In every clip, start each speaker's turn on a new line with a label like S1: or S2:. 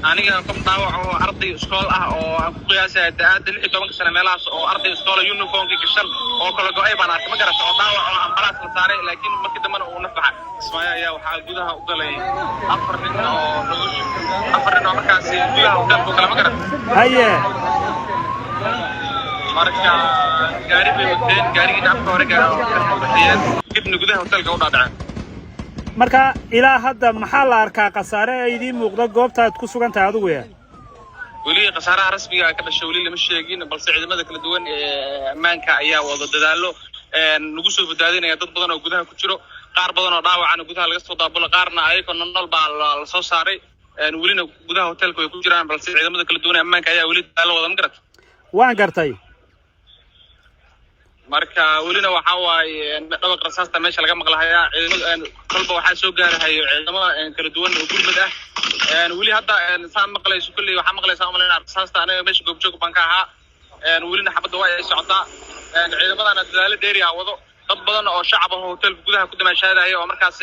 S1: aniga qof dhaawac oo arday iskool ah oo aan ku qiyaasay da'ada 16 sano meelahaas oo arday iskool uniformka gashan oo kala go'ay baan arkay ma garata oo dhaawac oo ambalaas la saaray laakiin markii dambana uu nafaxa ismaayaa ayaa waxaa gudaha u galay afar nin oo markaas gudaha u galay kala ma garata
S2: haye
S1: marka gaari bay wadeen gaariga afka hore gaarayeen dibna gudaha hotelka u dhaadhacay
S2: marka ilaa hadda maxaa la arkaa qasaare ay idin muuqda goobta aad ku sugan tahay adigu
S1: weli qasaaraha rasmiga ka dhashay weli lama sheegin balse ciidamada kala duwan ee ammaanka ayaa wada dadaalo lagu soo badbaadinaya dad badan oo gudaha ku jiro qaar badan oo dhaawacana gudaha laga soo daabulay qaarna ayagoo nolol baa la soo saaray welina gudaha hotelka way ku jiraan balse ciidamada kala duwan ee ammaanka ayaa weli dadaalo wada ma garata
S2: waan gartay
S1: marka welina waxa waaye dhawaq rasaasta meesha laga maqlahayaa ciidamada kolba waxa soo gaarahay ciidamada kala duwan oo gurmad ah weli hadda saan maqlayso kulli waxa maqlaysaa umaleynaa rasaasta anaga meesha goobjoog baan ka ahaa welina xabadda waa ay socotaa ciidamadana dadaalo dheeri ah wado dad badan oo shacab ah hotelka gudaha ku damaashaadaya oo markaas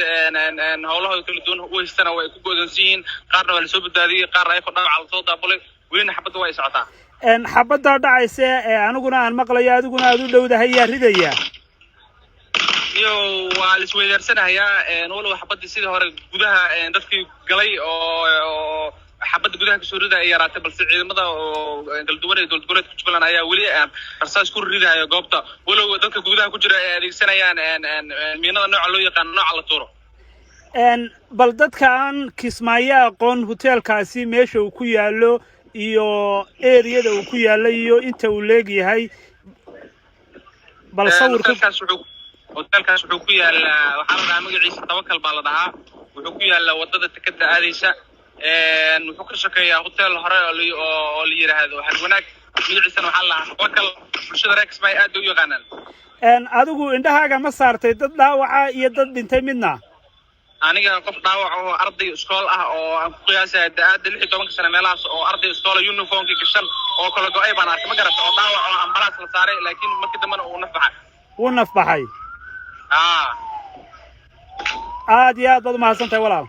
S1: howlahooda kala duwan u haystana way ku go'doonsan yihiin qaarna waa la soo badbaadiyay qaar ay ku dhaawac la soo daabulay welina xabadda waa ay socotaa
S2: xabadda dhacaysa aniguna aan maqlayo adiguna aad u dhowdahay yaa ridaya
S1: iyo waa la isweydaarsanaya walow xabadda sidii hore gudaha dadkii galay oo xabadda gudaha ka soo ridaya yaraatay balse ciidamada oo kala duwan ee dowlad goboleedka Jubbaland ayaa weli rasaas ku ridaya goobta walow dadka gudaha ku jira ay adeegsanayaan miinada nooca loo yaqaan nooca la tuuro
S2: bal dadka aan Kismaayo aqoon hotelkaasi meesha uu ku yaalo iyo area uu ku yaalay iyo inta uu leeyahay bal sawirka
S1: hotelkaas wuxuu ku yaalaa waxa la dhahaa magaciisa Tawakal baa la dhahaa wuxuu ku yaalaa wadada takada aadaysa wuxuu ka shaqeeyaa hotel hore oo la yiraahdo hal wanaag magaciisa waxa la dhahaa Tawakal bulshada reer Kismaayo aad u yaqaanaan
S2: adigu indhahaaga ma saartay dad dhaawaca iyo dad dhintay midna
S1: aniga qof dhaawac oo arday iskool ah oo aan ku qiyaasay da'ada 16 sano meelahaas oo arday iskool uniformka gashan oo kala go'ay baan arkay ma garata oo dhaawac oo ambalaas la saaray laakiin markii dambana uu nafaxa
S2: aad iyo aad baad u mahadsantahay walaal